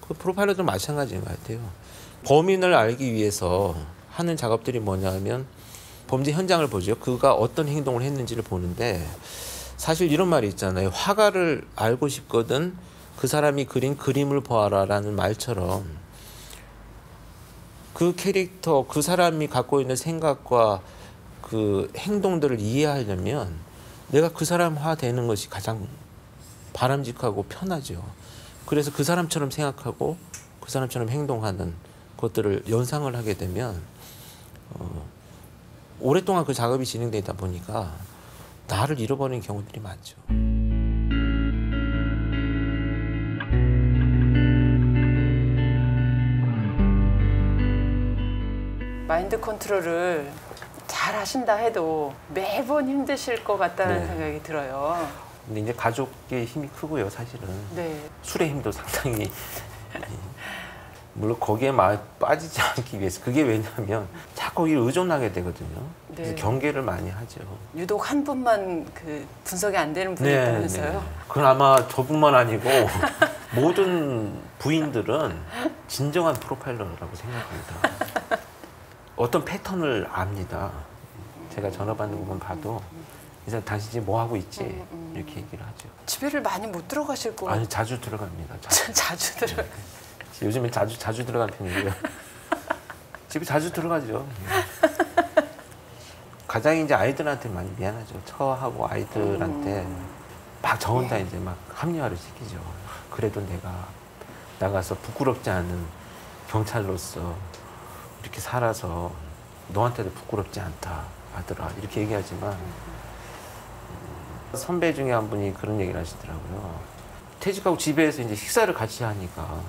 그 프로파일러도 마찬가지인 것 같아요. 범인을 알기 위해서 하는 작업들이 뭐냐면 범죄 현장을 보죠. 그가 어떤 행동을 했는지를 보는데 사실 이런 말이 있잖아요. 화가를 알고 싶거든 그 사람이 그린 그림을 보아라라는 말처럼 그 캐릭터, 그 사람이 갖고 있는 생각과 그 행동들을 이해하려면 내가 그 사람화 되는 것이 가장 바람직하고 편하죠. 그래서 그 사람처럼 생각하고 그 사람처럼 행동하는 것들을 연상을 하게 되면 오랫동안 그 작업이 진행되다 보니까 나를 잃어버리는 경우들이 많죠. 마인드 컨트롤을 잘 하신다 해도 매번 힘드실 것 같다는 네. 생각이 들어요. 근데 이제 가족의 힘이 크고요, 사실은. 네. 술의 힘도 상당히 물론 거기에 빠지지 않기 위해서 그게 왜냐하면 자꾸 거기에 의존하게 되거든요. 네. 그래서 경계를 많이 하죠. 유독 한 분만 그 분석이 안 되는 분이 네, 있다면서요? 네. 그건 아마 저뿐만 아니고 모든 부인들은 진정한 프로파일러라고 생각합니다. 어떤 패턴을 압니다. 제가 전화 받는 부분 봐도 이 사람 당신 지금 뭐 하고 있지? 이렇게 얘기를 하죠. 집에를 많이 못 들어가실 거. 아니 자주 들어갑니다. 자주. 자주 들어. 요즘엔 자주 들어간 편이고요. 집에 자주 들어가죠. 가장 이제 아이들한테 많이 미안하죠. 처하고 아이들한테 막 저 혼자 이제 막 합리화를 시키죠. 그래도 내가 나가서 부끄럽지 않은 경찰로서 이렇게 살아서 너한테도 부끄럽지 않다 아들아 이렇게 얘기하지만 선배 중에 한 분이 그런 얘기를 하시더라고요. 퇴직하고 집에서 이제 식사를 같이 하니까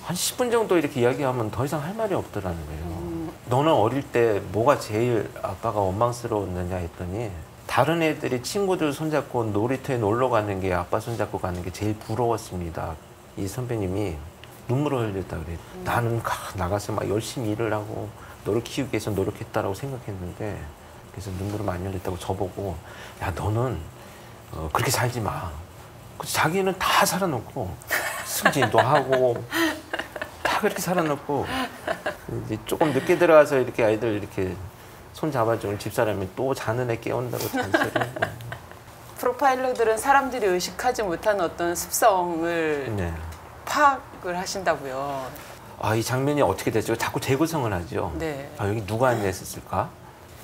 한 10분 정도 이렇게 이야기하면 더 이상 할 말이 없더라는 거예요. 너는 어릴 때 뭐가 제일 아빠가 원망스러웠느냐 했더니 다른 애들이 친구들 손잡고 놀이터에 놀러 가는 게 아빠 손잡고 가는 게 제일 부러웠습니다. 이 선배님이 눈물을 흘렸다 그래요. 나는 나가서 막 열심히 일을 하고 너를 키우기 위해서 노력했다라고 생각했는데 그래서 눈물을 많이 흘렸다고 저보고 야 너는 그렇게 살지 마. 자기는 다 살아놓고 승진도 하고 다 그렇게 살아놓고 이제 조금 늦게 들어가서 이렇게 아이들 이렇게 손 잡아주는 집사람이 또 자는 애 깨운다고 잔소리하고. 프로파일러들은 사람들이 의식하지 못한 어떤 습성을 네. 파악을 하신다고요. 아, 이 장면이 어떻게 됐죠? 자꾸 재구성을 하죠. 네. 아, 여기 누가 앉아 있었을까?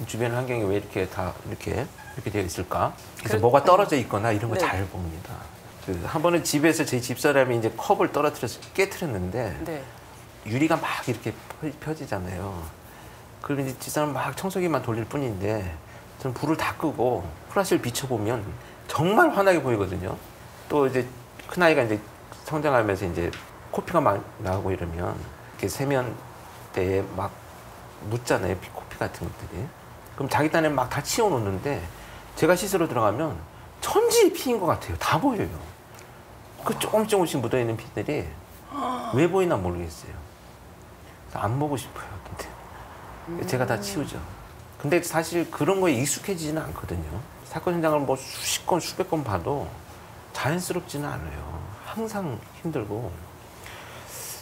주변 환경이 왜 이렇게 다 이렇게 되어 있을까? 그래서 뭐가 떨어져 있거나 이런 거 잘 봅니다. 한 번은 집에서 제 집사람이 이제 컵을 떨어뜨려서 깨트렸는데 네. 유리가 막 이렇게 펴지잖아요. 그리고 이제 집사람 막 청소기만 돌릴 뿐인데 저는 불을 다 끄고 프라시를 비춰보면 정말 환하게 보이거든요. 또 이제 큰아이가 이제 성장하면서 이제 코피가 막 나오고 이러면 이렇게 세면대에 막 묻잖아요. 코피 같은 것들이. 그럼 자기 딴에 막 다 치워놓는데 제가 씻으러 들어가면 천지의 피인 것 같아요. 다 보여요. 그 조금씩 묻어있는 피들이 왜 보이나 모르겠어요. 안 보고 싶어요. 근데 제가 다 치우죠. 근데 사실 그런 거에 익숙해지지는 않거든요. 사건 현장을 뭐 수십 건, 수백 건 봐도 자연스럽지는 않아요. 항상 힘들고.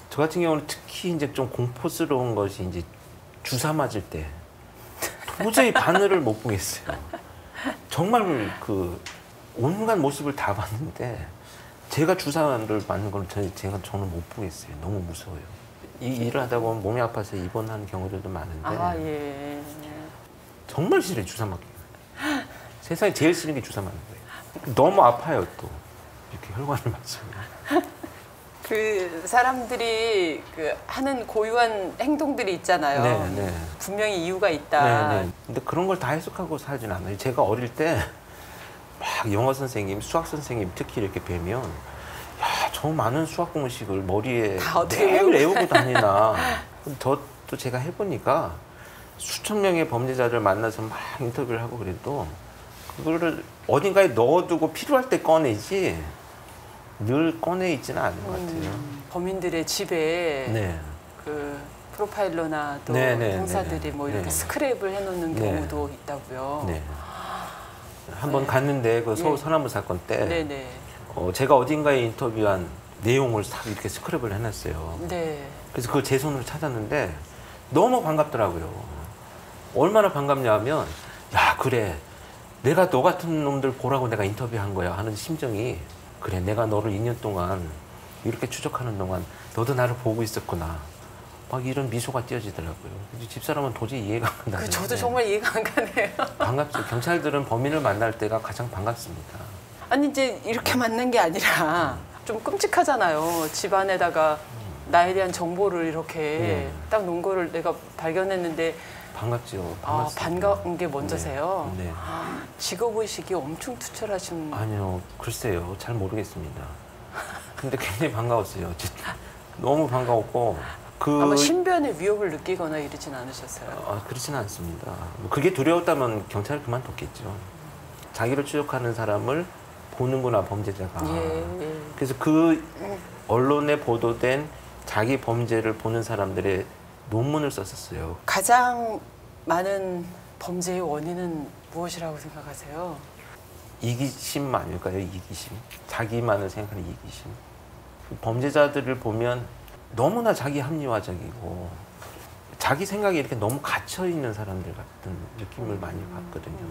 저 같은 경우는 특히 이제 좀 공포스러운 것이 이제 주사 맞을 때 도저히 바늘을 못 보겠어요. 정말 그 온갖 모습을 다 봤는데 제가 주사를 맞는 건 저는 못 보겠어요. 너무 무서워요. 이 일을 하다 보면 몸이 아파서 입원하는 경우들도 많은데 아, 예. 정말 싫어요. 주사 맞기. 세상에 제일 싫은 게 주사 맞는 거예요. 너무 아파요 또. 이렇게 혈관을 맞으면. 그 사람들이 그 하는 고유한 행동들이 있잖아요. 네, 네. 분명히 이유가 있다. 네, 네. 근데 그런 걸 다 해석하고 살진 않아요. 제가 어릴 때 막 영어 선생님, 수학 선생님 특히 이렇게 뵈면 야, 저 많은 수학 공식을 머리에 매일 외우고 다니나. 저도 제가 해보니까 수천 명의 범죄자를 만나서 막 인터뷰를 하고 그래도 그거를 어딘가에 넣어두고 필요할 때 꺼내지 늘 꺼내 있지는 않은 것 같아요. 범인들의 집에 네. 그 프로파일러나 또 네, 형사들이 네, 뭐 이렇게 네. 스크랩을 해놓는 네. 경우도 있다고요. 네. 한 번 갔는데 그 서울 서남부 사건 때 네네. 제가 어딘가에 인터뷰한 내용을 싹 이렇게 스크랩을 해놨어요. 네. 그래서 그걸 제 손으로 찾았는데 너무 반갑더라고요. 얼마나 반갑냐면 야 그래 내가 너 같은 놈들 보라고 내가 인터뷰한 거야 하는 심정이 그래 내가 너를 2년 동안 이렇게 추적하는 동안 너도 나를 보고 있었구나. 막 이런 미소가 띄어지더라고요. 집사람은 도저히 이해가 안 가는데. 저도 정말 이해가 안 가네요. 반갑죠. 경찰들은 범인을 만날 때가 가장 반갑습니다. 아니 이제 이렇게 만난 게 아니라 좀 끔찍하잖아요. 집안에다가 나에 대한 정보를 이렇게 딱 놓은 거를 내가 발견했는데 반갑죠. 아, 반갑습니다. 반가운 게 먼저세요. 네. 네. 직업의식이 엄청 투철하신. 아니요, 글쎄요, 잘 모르겠습니다. 근데 굉장히 반가웠어요. 진짜. 너무 반가웠고 아마 신변의 위협을 느끼거나 이러진 않으셨어요? 그렇지는 않습니다. 뭐 그게 두려웠다면 경찰을 그만뒀겠죠. 자기를 추적하는 사람을 보는구나 범죄자가. 예. 그래서 그 언론에 보도된 자기 범죄를 보는 사람들의 논문을 썼었어요. 가장 많은 범죄의 원인은 무엇이라고 생각하세요? 이기심 아닐까요? 이기심. 자기만을 생각하는 이기심. 범죄자들을 보면 너무나 자기 합리화적이고 자기 생각에 이렇게 너무 갇혀 있는 사람들 같은 느낌을 많이 받거든요.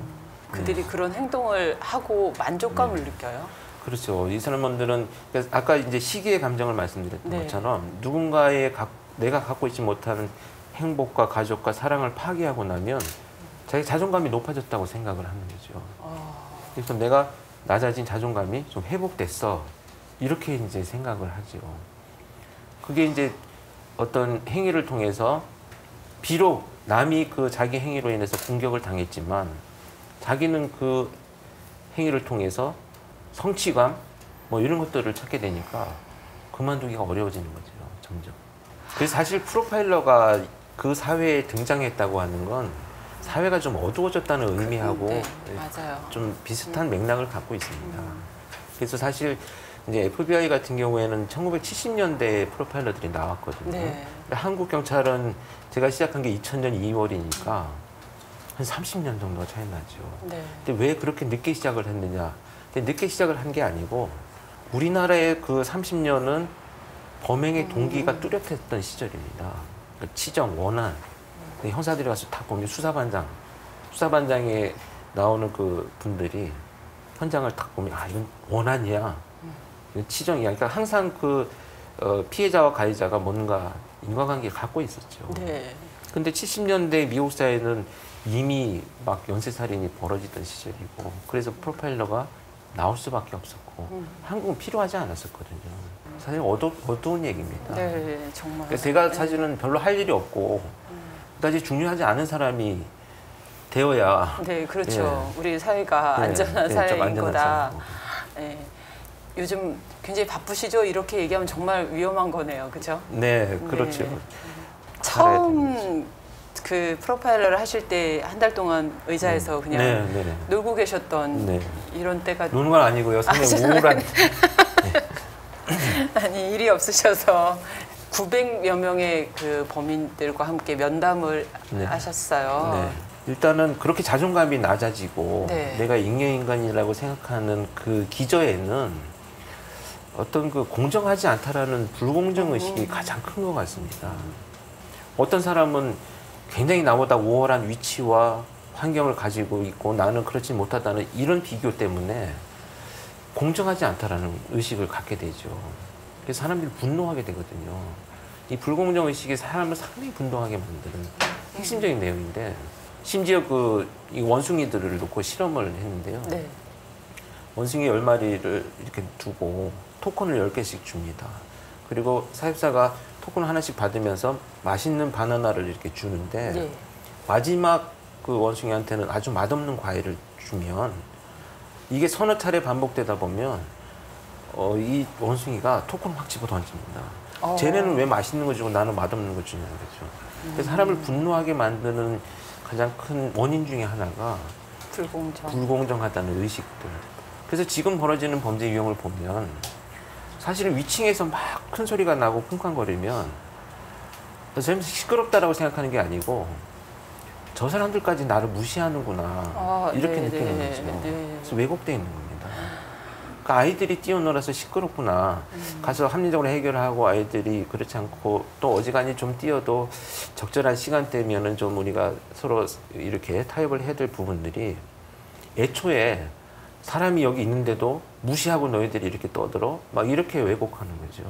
그들이 그런 행동을 하고 만족감을 느껴요? 그렇죠. 이 사람들은 아까 이제 시기의 감정을 말씀드렸던 네. 것처럼 누군가의 내가 갖고 있지 못하는 행복과 가족과 사랑을 파괴하고 나면 자기 자존감이 높아졌다고 생각을 하는 거죠. 그래서 내가 낮아진 자존감이 좀 회복됐어. 이렇게 이제 생각을 하죠. 그게 이제 어떤 행위를 통해서 비록 남이 그 자기 행위로 인해서 공격을 당했지만 자기는 그 행위를 통해서 성취감 뭐 이런 것들을 찾게 되니까 그만두기가 어려워지는 거죠. 점점. 그래서 사실 프로파일러가 그 사회에 등장했다고 하는 건 사회가 좀 어두워졌다는 의미하고 네, 맞아요. 좀 비슷한 맥락을 갖고 있습니다. 그래서 사실 이제 FBI 같은 경우에는 1970년대에 프로파일러들이 나왔거든요. 네. 한국 경찰은 제가 시작한 게 2000년 2월이니까 한 30년 정도가 차이 나죠. 네. 근데 왜 그렇게 늦게 시작을 했느냐? 근데 늦게 시작을 한 게 아니고 우리나라의 그 30년은 범행의 동기가 뚜렷했던 시절입니다. 그러니까 치정, 원한. 형사들이 가서 다 보면 수사반장에 나오는 그 분들이 현장을 딱 보면 아 이건 원한이야, 이건 치정이야. 그러니까 항상 그 피해자와 가해자가 뭔가 인과관계를 갖고 있었죠. 네. 근데 70년대 미국 사회는 이미 막 연쇄살인이 벌어지던 시절이고 그래서 프로파일러가 나올 수밖에 없었고 한국은 필요하지 않았었거든요. 사실 어두운 얘기입니다. 네, 정말. 그래서 제가 사실은 별로 할 일이 없고 그다지 중요하지 않은 사람이 되어야. 네, 그렇죠. 예. 우리 사회가 네, 안전한 좀 사회인 안전한 거다. 사회고. 네. 요즘 굉장히 바쁘시죠? 이렇게 얘기하면 정말 위험한 거네요. 그렇죠? 네, 그렇죠. 네. 처음 그 프로파일러를 하실 때 한 달 동안 의자에서 그냥 네. 놀고 계셨던 네. 이런 때가 노는 건 아니고요. 상당히 우울한. 아니 일이 없으셔서 900여 명의 그 범인들과 함께 면담을 네. 하셨어요. 네. 일단은 그렇게 자존감이 낮아지고 네. 내가 인간이라고 생각하는 그 기저에는 어떤 그 공정하지 않다라는 불공정 의식이 가장 큰 것 같습니다. 어떤 사람은 굉장히 나보다 우월한 위치와 환경을 가지고 있고 나는 그렇지 못하다는 이런 비교 때문에 공정하지 않다라는 의식을 갖게 되죠. 그래서 사람들이 분노하게 되거든요. 이 불공정 의식이 사람을 상당히 분노하게 만드는 핵심적인 내용인데 심지어 이 원숭이들을 놓고 실험을 했는데요. 네. 원숭이 10마리를 이렇게 두고 토큰을 10개씩 줍니다. 그리고 사육사가 토큰을 하나씩 받으면서 맛있는 바나나를 이렇게 주는데 네. 마지막 그 원숭이한테는 아주 맛없는 과일을 주면 이게 서너 차례 반복되다 보면 이 원숭이가 토큰을 확 집어 던집니다. 쟤네는 왜 맛있는 거 주고 나는 맛없는 거 주냐는 거죠. 그래서 사람을 분노하게 만드는 가장 큰 원인 중에 하나가 불공정하다는 의식들. 그래서 지금 벌어지는 범죄 유형을 보면 사실은 위층에서 막 큰 소리가 나고 쿵쾅거리면 저는 시끄럽다라고 생각하는 게 아니고 저 사람들까지 나를 무시하는구나 이렇게 네, 느끼는 네, 거죠. 네. 그래서 왜곡되어 있는 겁니다. 그러니까 아이들이 뛰어놀아서 시끄럽구나. 가서 합리적으로 해결하고 아이들이 그렇지 않고 또 어지간히 좀 뛰어도 적절한 시간대면은 좀 우리가 서로 이렇게 타협을 해야 될 부분들이 애초에 사람이 여기 있는데도 무시하고 너희들이 이렇게 떠들어? 막 이렇게 왜곡하는 거죠.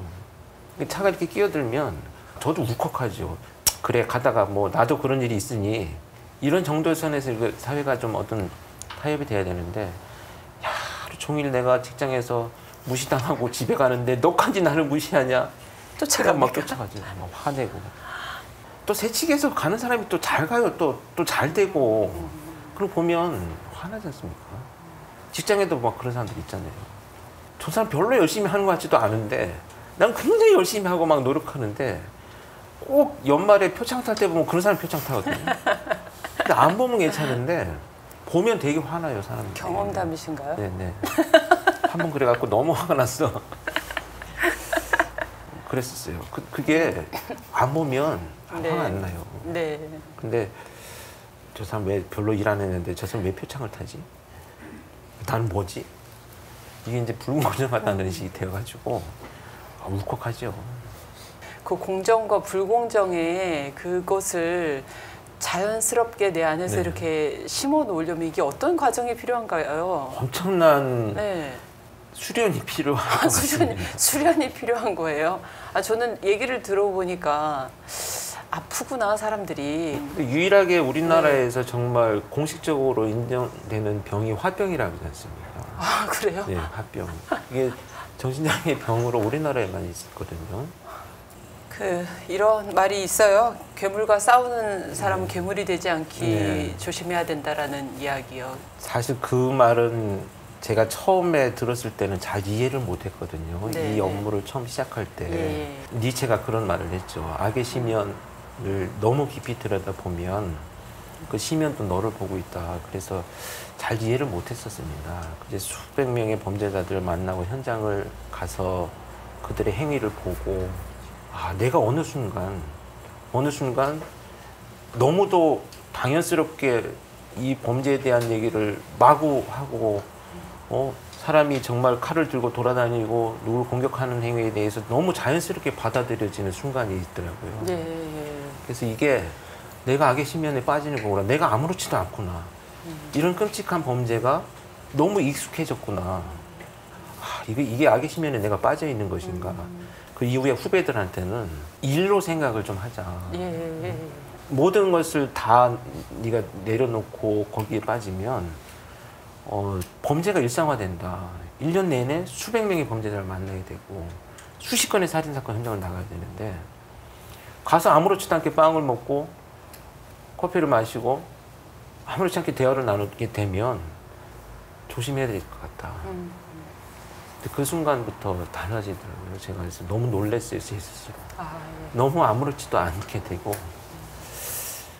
차가 이렇게 끼어들면 저도 울컥하죠. 그래, 가다가 뭐 나도 그런 일이 있으니 이런 정도의 선에서 사회가 좀 어떤 타협이 돼야 되는데, 야, 하루 종일 내가 직장에서 무시당하고 집에 가는데 너까지 나를 무시하냐? 막 쫓아가죠. 막 화내고. 또 새치기에서 가는 사람이 또 잘 가요. 또 잘 되고. 그럼 보면 화나지 않습니까? 직장에도 막 그런 사람들 있잖아요. 저 사람 별로 열심히 하는 것 같지도 않은데 난 굉장히 열심히 하고 막 노력하는데 꼭 연말에 표창 탈 때 보면 그런 사람 표창 타거든요. 근데 안 보면 괜찮은데 보면 되게 화나요, 사람들이. 경험담이신가요? 네네. 한 번 그래갖고 너무 화가 났어. 그랬었어요. 그게 안 보면 네. 화가 안 나요. 네. 근데 저 사람 왜 별로 일 안 했는데 저 사람 왜 표창을 타지? 나는 뭐지? 이게 이제 불공정하다는 식이 되어가지고 울컥하죠. 그 공정과 불공정의 그것을 자연스럽게 내 안에서 네. 이렇게 심어 놓으려면 이게 어떤 과정이 필요한가요? 엄청난 네. 수련이 필요한 것 같습니다. 수련이 필요한 거예요. 저는 얘기를 들어보니까 아프구나, 사람들이. 유일하게 우리나라에서 정말 공식적으로 인정되는 병이 화병이라고 하지 않습니까? 아, 그래요? 네, 화병. 이게 정신장애 병으로 우리나라에만 있었거든요. 이런 말이 있어요. 괴물과 싸우는 사람은 괴물이 되지 않기 조심해야 된다라는 이야기요. 사실 그 말은 제가 처음에 들었을 때는 잘 이해를 못했거든요. 네, 이 업무를 처음 시작할 때 예. 니체가 그런 말을 했죠. 악의 심연을 너무 깊이 들여다보면 그 심연도 너를 보고 있다. 그래서 잘 이해를 못했었습니다. 이제 수백 명의 범죄자들을 만나고 현장을 가서 그들의 행위를 보고 내가 어느 순간 너무도 당연스럽게 이 범죄에 대한 얘기를 마구 하고 사람이 정말 칼을 들고 돌아다니고 누굴 공격하는 행위에 대해서 너무 자연스럽게 받아들여지는 순간이 있더라고요. 예. 그래서 이게 내가 악의 심연에 빠지는 거구나. 내가 아무렇지도 않구나. 이런 끔찍한 범죄가 너무 익숙해졌구나. 이게 악의 심연에 내가 빠져 있는 것인가. 그 이후에 후배들한테는 일로 생각을 좀 하자. 예. 모든 것을 다 네가 내려놓고 거기에 빠지면 범죄가 일상화된다. 1년 내내 수백 명의 범죄자를 만나게 되고 수십 건의 살인사건 현장을 나가야 되는데 가서 아무렇지도 않게 빵을 먹고 커피를 마시고 아무렇지 않게 대화를 나누게 되면 조심해야 될 것 같다. 근데 그 순간부터 달라지더라고요. 제가 그래서 너무 놀랐어요, 제 스스로. 예. 너무 아무렇지도 않게 되고.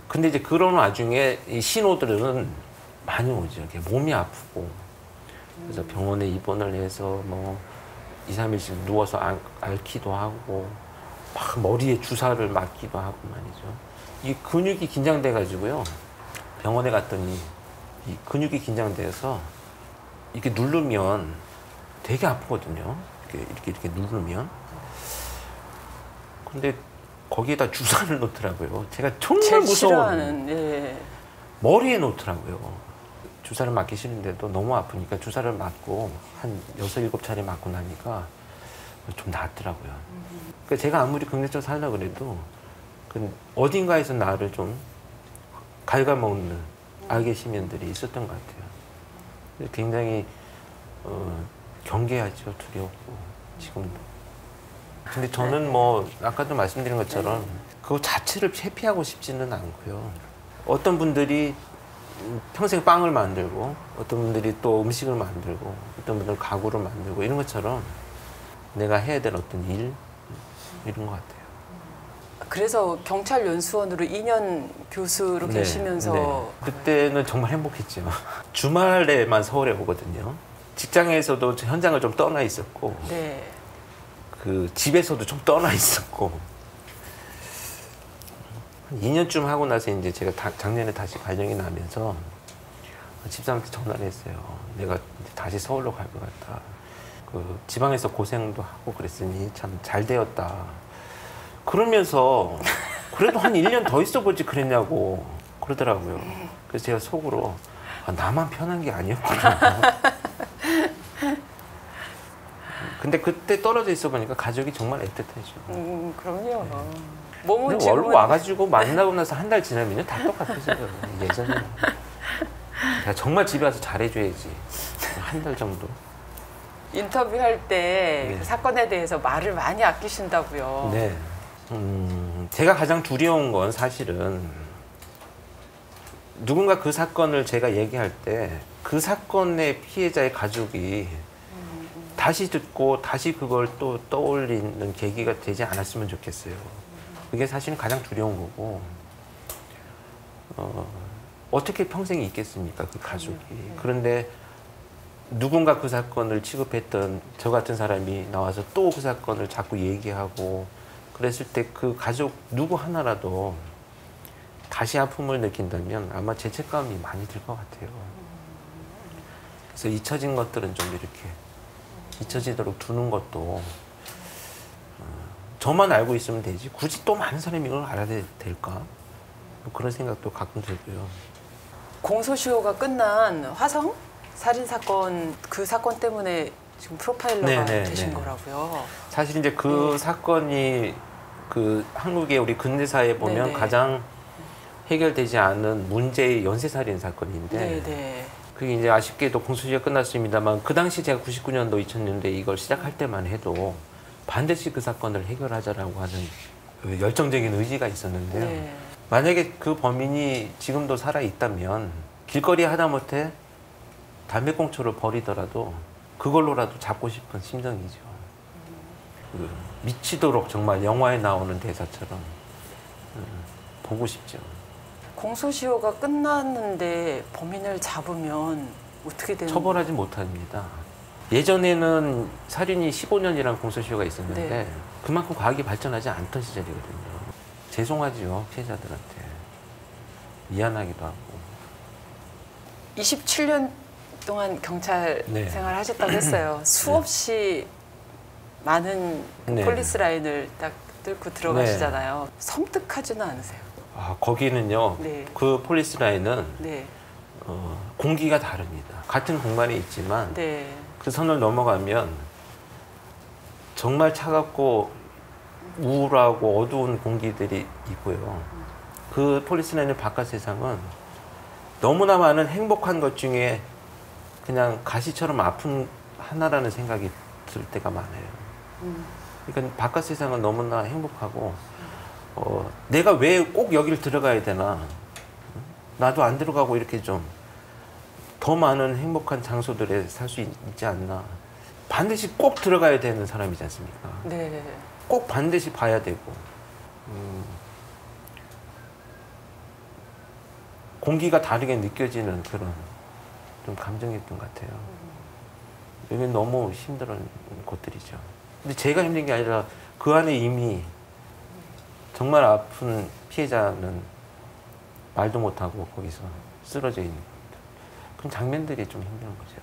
근데 이제 그런 와중에 이 신호들은 많이 오죠. 이렇게 몸이 아프고. 그래서 병원에 입원을 해서 뭐 2, 3일씩 누워서 앓기도 하고 막 머리에 주사를 맞기도 하고 말이죠. 이 근육이 긴장돼 가지고요. 병원에 갔더니 이 근육이 긴장돼서 이렇게 누르면 되게 아프거든요. 이렇게 누르면. 근데 거기에다 주사를 놓더라고요. 제가 정말 무서운. 머리에 놓더라고요. 주사를 맞기 싫은데도 너무 아프니까 주사를 맞고 한 6, 7차례 맞고 나니까 좀 낫더라고요. 그러니까 제가 아무리 긍정적으로 살려고 그래도 어딘가에서 나를 좀 갉아먹는 악의 심연들이 있었던 것 같아요. 굉장히 경계하죠. 두렵고 지금도. 근데 저는 뭐 아까도 말씀드린 것처럼 그거 자체를 회피하고 싶지는 않고요. 어떤 분들이 평생 빵을 만들고 어떤 분들이 또 음식을 만들고 어떤 분들은 가구를 만들고 이런 것처럼 내가 해야 될 어떤 일 이런 것 같아요. 그래서 경찰 연수원으로 2년 교수로 계시면서 그때는 정말 행복했죠. 주말에만 서울에 오거든요. 직장에서도 현장을 좀 떠나 있었고 그 집에서도 좀 떠나 있었고 2년쯤 하고 나서 이제 제가 작년에 다시 발령이 나면서 집사람한테 전화를 했어요. 내가 다시 서울로 갈 것 같다. 그 지방에서 고생도 하고 그랬으니 참 잘 되었다. 그러면서 그래도 한 1년 더 있어보지 그랬냐고 그러더라고요. 그래서 제가 속으로 아, 나만 편한 게 아니었구나. 근데 그때 떨어져 있어 보니까 가족이 정말 애틋해져. 그럼요. 몸은 근데 지금은 와가지고 만나고 나서 한 달 지나면 다 똑같아져요. 예전에. 내가 정말 집에 와서 잘해줘야지. 한 달 정도. 인터뷰할 때 네. 그 사건에 대해서 말을 많이 아끼신다고요. 네. 제가 가장 두려운 건 사실은 누군가 그 사건을 제가 얘기할 때 그 사건의 피해자의 가족이 다시 듣고 다시 그걸 또 떠올리는 계기가 되지 않았으면 좋겠어요. 그게 사실은 가장 두려운 거고 어떻게 평생이 있겠습니까 그 가족이. 그런데 누군가 그 사건을 취급했던 저 같은 사람이 나와서 또 그 사건을 자꾸 얘기하고 그랬을 때 그 가족 누구 하나라도 다시 아픔을 느낀다면 아마 죄책감이 많이 들 것 같아요. 그래서 잊혀진 것들은 좀 이렇게 잊혀지도록 두는 것도 저만 알고 있으면 되지 굳이 또 많은 사람이 이걸 알아야 될까? 뭐 그런 생각도 가끔 들고요. 공소시효가 끝난 화성 살인 사건 그 사건 때문에 지금 프로파일러가 되신 거라고요. 사실 이제 그 사건이 그 한국의 우리 근대사에 보면 네네. 가장 해결되지 않은 문제의 연쇄살인 사건인데 네네. 그게 이제 아쉽게도 공소시효가 끝났습니다만 그 당시 제가 99년도 2000년대 이걸 시작할 때만 해도 반드시 그 사건을 해결하자라고 하는 그 열정적인 의지가 있었는데요. 네. 만약에 그 범인이 지금도 살아 있다면 길거리에 하다못해 담배꽁초를 버리더라도 그걸로라도 잡고 싶은 심정이죠. 그 미치도록 정말 영화에 나오는 대사처럼 보고 싶죠. 공소시효가 끝났는데 범인을 잡으면 어떻게 되는 처벌하지 못합니다. 예전에는 살인이 15년이라는 공소시효가 있었는데 네. 그만큼 과학이 발전하지 않던 시절이거든요. 죄송하지요 피해자들한테. 미안하기도 하고. 27년 동안 경찰 네. 생활 하셨다고 했어요. 수없이 많은 그 네. 폴리스 라인을 딱 뚫고 들어가시잖아요. 섬뜩하지는 않으세요? 아, 거기는요. 네. 그 폴리스 라인은 네. 공기가 다릅니다. 같은 공간에 있지만 네. 그 선을 넘어가면 정말 차갑고 우울하고 어두운 공기들이 있고요. 그 폴리스 라인의 바깥 세상은 너무나 많은 행복한 것 중에 그냥 가시처럼 아픈 하나라는 생각이 들 때가 많아요. 그러니까 바깥 세상은 너무나 행복하고 내가 왜 꼭 여기를 들어가야 되나? 나도 안 들어가고 이렇게 좀 더 많은 행복한 장소들에 살 수 있지 않나? 반드시 꼭 들어가야 되는 사람이지 않습니까? 네. 꼭 반드시 봐야 되고 공기가 다르게 느껴지는 그런 좀 감정이었던 것 같아요. 여기 너무 힘든 곳들이죠. 근데 제가 힘든 게 아니라 그 안에 이미 정말 아픈 피해자는 말도 못하고 거기서 쓰러져 있는 겁니다. 그런 장면들이 좀 힘든 거죠.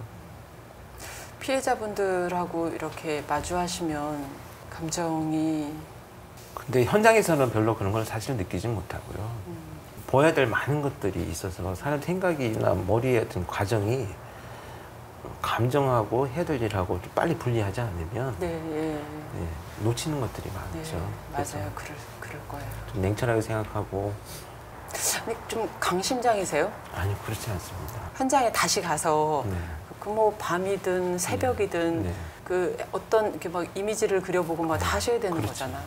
피해자분들하고 이렇게 마주하시면 감정이 근데 현장에서는 별로 그런 걸 사실 느끼지 못하고요. 보아야 될 많은 것들이 있어서 사람 생각이나 머리의 어떤 과정이 감정하고 해야 될 일하고 좀 빨리 분리하지 않으면 네, 예. 네, 놓치는 것들이 많죠. 네, 그래서 맞아요. 그럴 거예요. 좀 냉철하게 생각하고 근데 좀 강심장이세요? 아니 그렇지 않습니다. 현장에 다시 가서 네. 그 뭐 밤이든 새벽이든 네. 그 어떤 이렇게 막 이미지를 그려보고 막 다 하셔야 되는 그렇죠. 거잖아.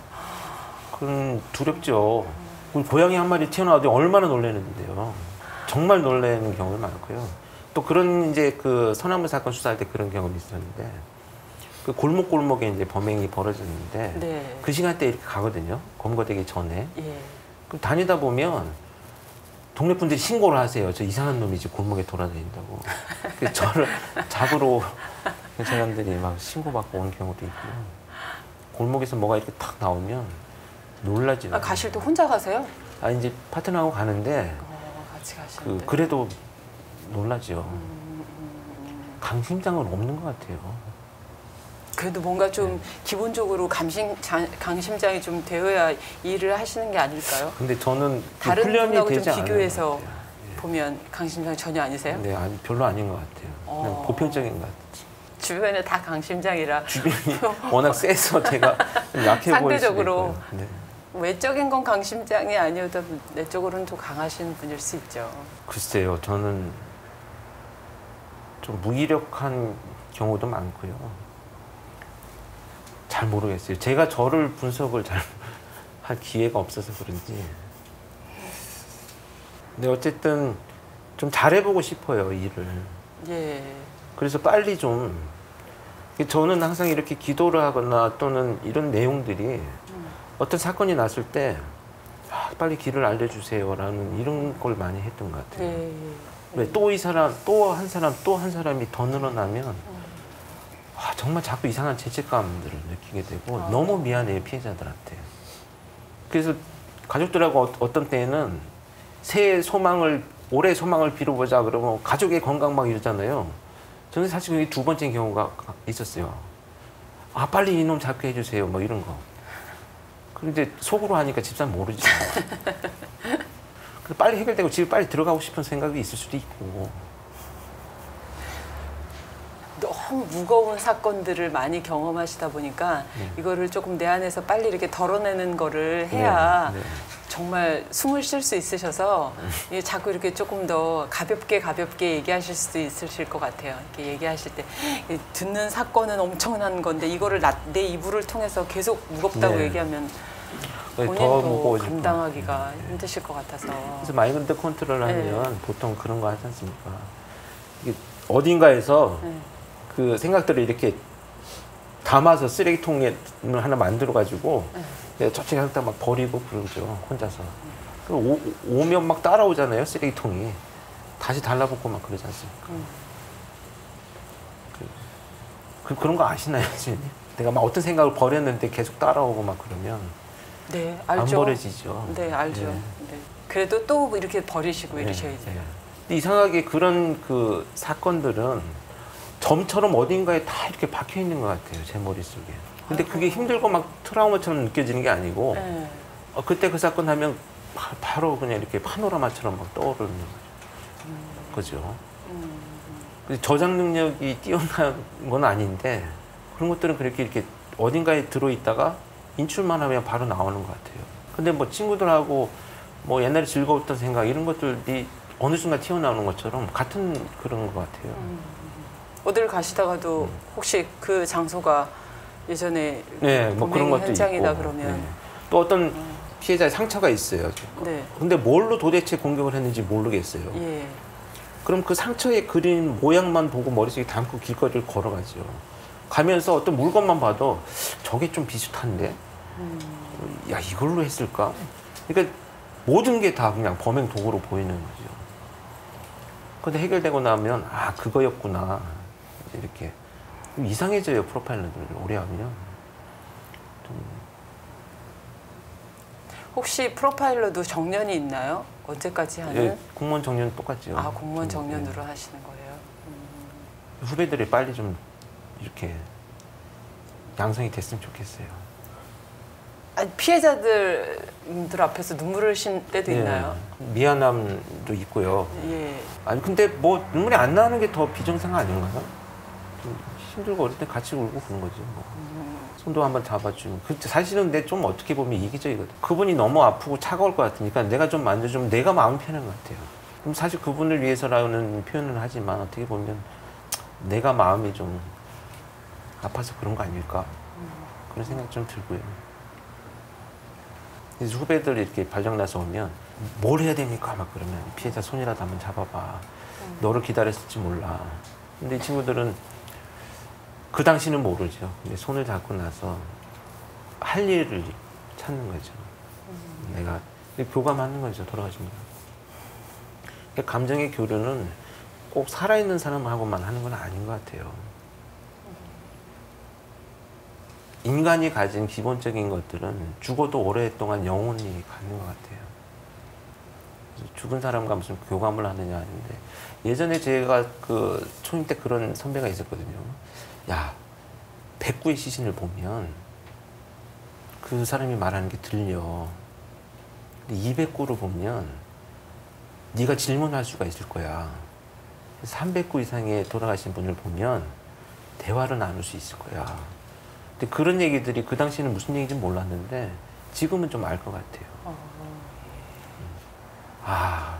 그건 두렵죠. 우리 고양이 한 마리 튀어나와도 얼마나 놀라는데요. 정말 놀라는 경우가 많고요. 또 그런 이제 그 서남부 사건 수사할 때 그런 경험이 있었는데 그 골목골목에 이제 범행이 벌어졌는데 네. 그 시간대에 이렇게 가거든요. 검거되기 전에. 예. 그럼 다니다 보면 동네 분들이 신고를 하세요. 저 이상한 놈이 지금 골목에 돌아다닌다고. 그래서 저를 잡으러 경찰관들이 막 신고받고 온 경우도 있고요. 골목에서 뭐가 이렇게 탁 나오면 놀라죠. 아, 가실 때 혼자 가세요? 아 이제 파트너하고 가는데 같이 가시는데. 그래도 놀라죠. 강심장은 없는 것 같아요. 그래도 뭔가 좀 기본적으로 강심장이 좀 되어야 일을 하시는 게 아닐까요? 근데 저는 그 다른 훈련이 분하고 되지 좀 않은 비교해서 것 같아요. 보면 강심장 전혀 아니세요? 네, 아니, 별로 아닌 것 같아요. 그냥 보편적인 것 같아요. 주변에 다 강심장이라 주변이 워낙 세서 제가 좀 약해 보일 수도 상대적으로 있고요. 네. 외적인 건 강심장이 아니어도 내적으로는 좀 강하신 분일 수 있죠. 글쎄요, 저는 좀 무기력한 경우도 많고요. 잘 모르겠어요. 제가 저를 분석을 잘 할 기회가 없어서 그런지. 근데 어쨌든 좀 잘해보고 싶어요, 일을. 예. 그래서 빨리 좀, 저는 항상 이렇게 기도를 하거나 또는 이런 내용들이 어떤 사건이 났을 때 빨리 길을 알려주세요라는 이런 걸 많이 했던 것 같아요. 예. 왜 또 이 사람, 또 한 사람, 또 한 사람이 더 늘어나면 정말 자꾸 이상한 죄책감들을 느끼게 되고 너무 미안해요, 피해자들한테. 그래서 가족들하고 어떤 때에는 새해 소망을, 올해 소망을 빌어보자 그러면 가족의 건강 막 이러잖아요. 저는 사실 그게 두 번째 경우가 있었어요. 빨리 이놈 잡게 해주세요, 뭐 이런 거. 그런데 속으로 하니까 집사람 모르죠. 그래서 빨리 해결되고 집에 빨리 들어가고 싶은 생각이 있을 수도 있고. 너무 무거운 사건들을 많이 경험하시다 보니까 이거를 조금 내 안에서 빨리 이렇게 덜어내는 거를 해야 네. 정말 숨을 쉴 수 있으셔서 이게 자꾸 이렇게 조금 더 가볍게 얘기하실 수도 있으실 것 같아요. 이렇게 얘기하실 때 듣는 사건은 엄청난 건데 이거를 내 이불을 통해서 계속 무겁다고 네. 얘기하면 더 본인도 무거워질 감당하기가 힘드실 것 같아서. 그래서 마인드 컨트롤하면 보통 그런 거 하지 않습니까? 이게 어딘가에서 그 생각들을 이렇게 담아서 쓰레기통에 하나 만들어가지고 저쪽에 항상 막 버리고 그러죠, 혼자서. 그리고 오면 막 따라오잖아요, 쓰레기통이. 다시 달라붙고 막 그러지 않습니까? 그런 거 아시나요, 지금? 내가 막 어떤 생각을 버렸는데 계속 따라오고 막 그러면 네, 안 알죠. 버려지죠. 네, 알죠. 네. 네. 그래도 또 이렇게 버리시고 이러셔야 돼요. 근데 이상하게 그런 그 사건들은 점처럼 어딘가에 다 이렇게 박혀 있는 것 같아요, 제 머릿속에. 근데 그게 힘들고 막 트라우마처럼 느껴지는 게 아니고 네. 그때 그 사건 하면 바로 그냥 이렇게 파노라마처럼 막 떠오르는 거죠. 그래서 저장 능력이 뛰어난 건 아닌데 그런 것들은 그렇게 이렇게 어딘가에 들어있다가 인출만 하면 바로 나오는 것 같아요. 근데 뭐 친구들하고 뭐 옛날에 즐거웠던 생각 이런 것들이 어느 순간 튀어나오는 것처럼 같은 그런 것 같아요. 어딜 가시다가도 혹시 그 장소가 예전에 네, 뭐 그런 것도 현장이다 있고. 그러면 네. 또 어떤 피해자의 상처가 있어요. 네. 근데 뭘로 도대체 공격을 했는지 모르겠어요. 예. 그럼 그 상처에 그린 모양만 보고 머릿속에 담고 길거리를 걸어가죠. 가면서 어떤 물건만 봐도 저게 좀 비슷한데? 야, 이걸로 했을까? 그러니까 모든 게 다 그냥 범행 도구로 보이는 거죠. 근데 해결되고 나면, 그거였구나. 이렇게. 이상해져요, 프로파일러들 오래 하면. 혹시 프로파일러도 정년이 있나요? 언제까지 하는? 예, 공무원 정년 똑같죠. 공무원 정년으로 하시는 거예요. 후배들이 빨리 좀 이렇게 양성이 됐으면 좋겠어요. 아니, 피해자들 앞에서 눈물을 흘린 때도 있나요? 미안함도 있고요. 예. 아니 근데 뭐 눈물이 안 나는 게 더 비정상 아닌가요? 좀 힘들고 어릴 때 같이 울고 그런 거죠. 뭐. 손도 한번 잡아주면. 사실은 내 좀 어떻게 보면 이기적이거든. 그분이 너무 아프고 차가울 것 같으니까 내가 좀 만져주면 내가 마음이 편한 것 같아요. 그럼 사실 그분을 위해서라는 표현을 하지만 어떻게 보면 내가 마음이 좀 아파서 그런 거 아닐까 그런 생각 좀 들고요. 그래서 후배들 이렇게 발령나서 오면 뭘 해야 됩니까? 막 그러면 피해자 손이라도 한번 잡아봐. 너를 기다렸을지 몰라. 근데 이 친구들은 그 당시는 모르죠. 근데 손을 잡고 나서 할 일을 찾는 거죠. 내가 교감하는 거죠. 돌아가신 분. 그러니까 감정의 교류는 꼭 살아있는 사람하고만 하는 건 아닌 것 같아요. 인간이 가진 기본적인 것들은 죽어도 오랫동안 영원히 갖는 것 같아요. 죽은 사람과 무슨 교감을 하느냐 하는데 예전에 제가 그 초임 때 그런 선배가 있었거든요. 야, 100구의 시신을 보면 그 사람이 말하는 게 들려. 근데 200구를 보면 네가 질문할 수가 있을 거야. 300구 이상의 돌아가신 분을 보면 대화를 나눌 수 있을 거야. 근데 그런 얘기들이 그 당시에는 무슨 얘기인지 몰랐는데 지금은 좀 알 것 같아요. 아,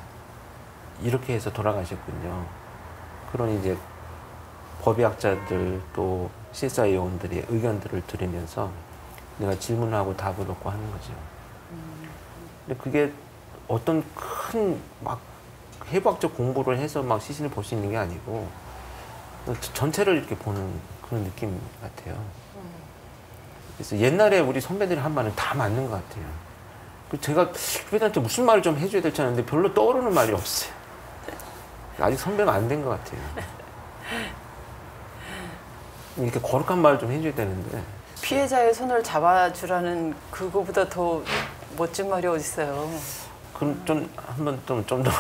이렇게 해서 돌아가셨군요. 그런 이제 법의학자들 또 실사요원들의 의견들을 들으면서 내가 질문하고 답을 얻고 하는 거죠. 근데 그게 어떤 큰 막 해부학적 공부를 해서 막 시신을 볼 수 있는 게 아니고 전체를 이렇게 보는 그런 느낌 같아요. 그래서 옛날에 우리 선배들이 한 말은 다 맞는 것 같아요. 제가 후배들한테 무슨 말을 좀 해줘야 될지 아는데 별로 떠오르는 말이 없어요. 아직 선배가 안 된 것 같아요. 이렇게 거룩한 말을 좀 해줘야 되는데. 피해자의 손을 잡아주라는 그거보다 더 멋진 말이 어디 있어요. 그럼 좀 한번 좀 더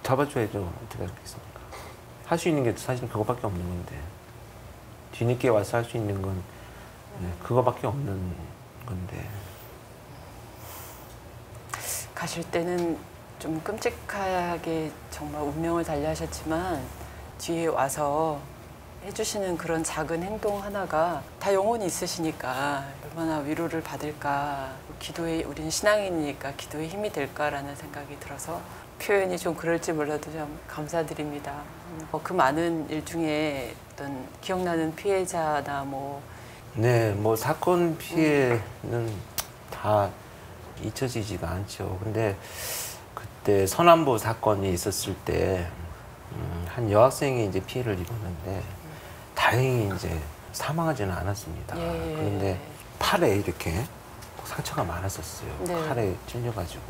잡아줘야죠. 어떻게 하겠습니까? 할 수 있는 게 사실 그거밖에 없는 건데 뒤늦게 와서 할 수 있는 건 그거밖에 없는 건데. 가실 때는 좀 끔찍하게 정말 운명을 달리하셨지만 뒤에 와서 해주시는 그런 작은 행동 하나가 다 영혼이 있으시니까 얼마나 위로를 받을까, 기도에 우리는 신앙인이니까 기도에 힘이 될까라는 생각이 들어서 표현이 좀 그럴지 몰라도 참 감사드립니다. 그 많은 일 중에 어떤 기억나는 피해자나 네, 뭐 사건 피해는 다 잊혀지지가 않죠. 근데 그때 서남부 사건이 있었을 때 한 여학생이 이제 피해를 입었는데 다행히 이제 사망하지는 않았습니다. 예. 그런데 팔에 이렇게 상처가 많았었어요. 네. 팔에 찔려가지고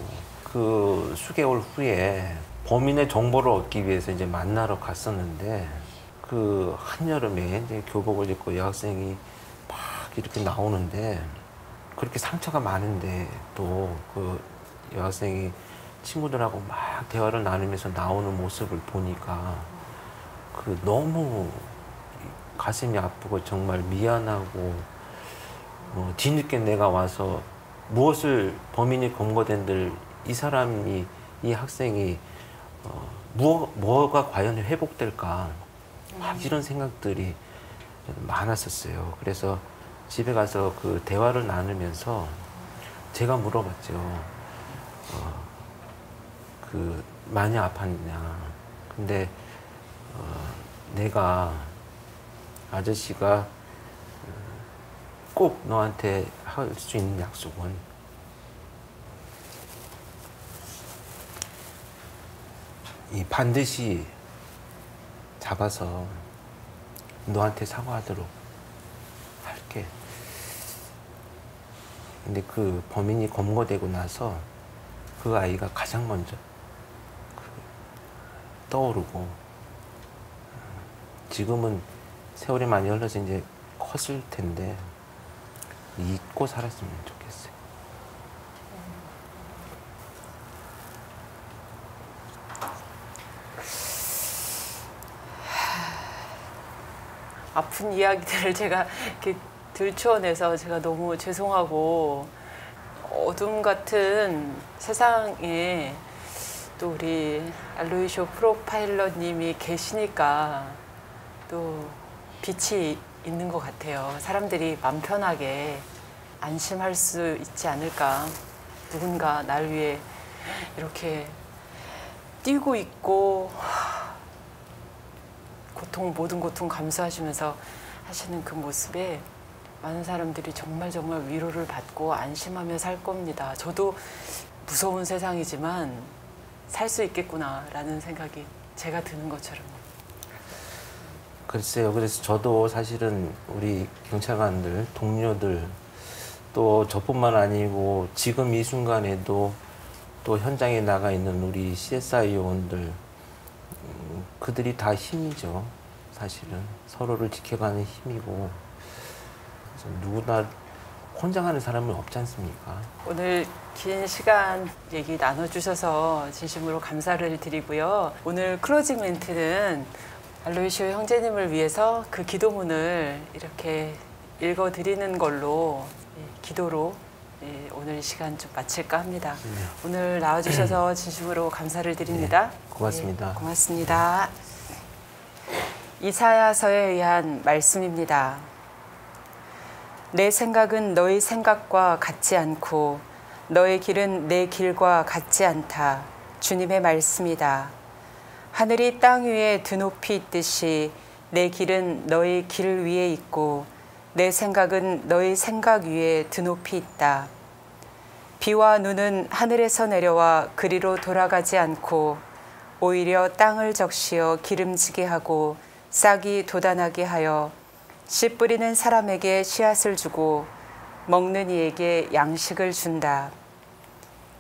그 수개월 후에 범인의 정보를 얻기 위해서 이제 만나러 갔었는데 그 한여름에 이제 교복을 입고 여학생이 막 이렇게 나오는데 그렇게 상처가 많은데 또 그 여학생이 친구들하고 막 대화를 나누면서 나오는 모습을 보니까 그 너무 가슴이 아프고 정말 미안하고 뒤늦게 내가 와서 무엇을 범인이 검거된들 이 사람이 이 학생이 뭐가 과연 회복될까 막 이런 생각들이 많았었어요. 그래서 집에 가서 그 대화를 나누면서 제가 물어봤죠. 그 많이 아팠냐. 근데 내가 아저씨가 꼭 너한테 할 수 있는 약속은 이 반드시 잡아서 너한테 사과하도록 할게. 근데 그 범인이 검거되고 나서 그 아이가 가장 먼저 떠오르고 지금은 세월이 많이 흘러서 이제 컸을 텐데 잊고 살았으면 좋겠어요. 아픈 이야기들을 제가 이렇게 들추어내서 제가 너무 죄송하고 어둠 같은 세상에 또 우리 알로이쇼 프로파일러님이 계시니까 또 빛이 있는 것 같아요. 사람들이 마음 편하게 안심할 수 있지 않을까. 누군가 날 위해 이렇게 뛰고 있고 모든 고통 감수하시면서 하시는 그 모습에 많은 사람들이 정말 위로를 받고 안심하며 살 겁니다. 저도 무서운 세상이지만 살 수 있겠구나라는 생각이 제가 드는 것처럼. 글쎄요. 그래서 저도 사실은 우리 경찰관들, 동료들 또 저뿐만 아니고 지금 이 순간에도 또 현장에 나가 있는 우리 CSI 요원들 그들이 다 힘이죠. 사실은 서로를 지켜가는 힘이고 그래서 누구나 혼자 가는 사람은 없지 않습니까? 오늘 긴 시간 얘기 나눠주셔서 진심으로 감사를 드리고요. 오늘 클로징 멘트는 알로이시오 형제님을 위해서 그 기도문을 이렇게 읽어드리는 걸로 기도로 오늘 시간 좀 마칠까 합니다. 오늘 나와주셔서 진심으로 감사를 드립니다. 고맙습니다. 고맙습니다. 이사야서에 의한 말씀입니다. 내 생각은 너희 생각과 같지 않고 너의 길은 내 길과 같지 않다. 주님의 말씀이다. 하늘이 땅 위에 드높이 있듯이 내 길은 너희 길 위에 있고 내 생각은 너희 생각 위에 드높이 있다. 비와 눈은 하늘에서 내려와 그리로 돌아가지 않고 오히려 땅을 적시어 기름지게 하고 싹이 돋아나게 하여 씨 뿌리는 사람에게 씨앗을 주고 먹는 이에게 양식을 준다.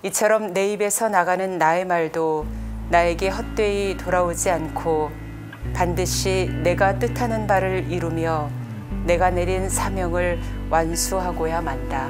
이처럼 내 입에서 나가는 나의 말도 나에게 헛되이 돌아오지 않고 반드시 내가 뜻하는 바를 이루며 내가 내린 사명을 완수하고야 만다.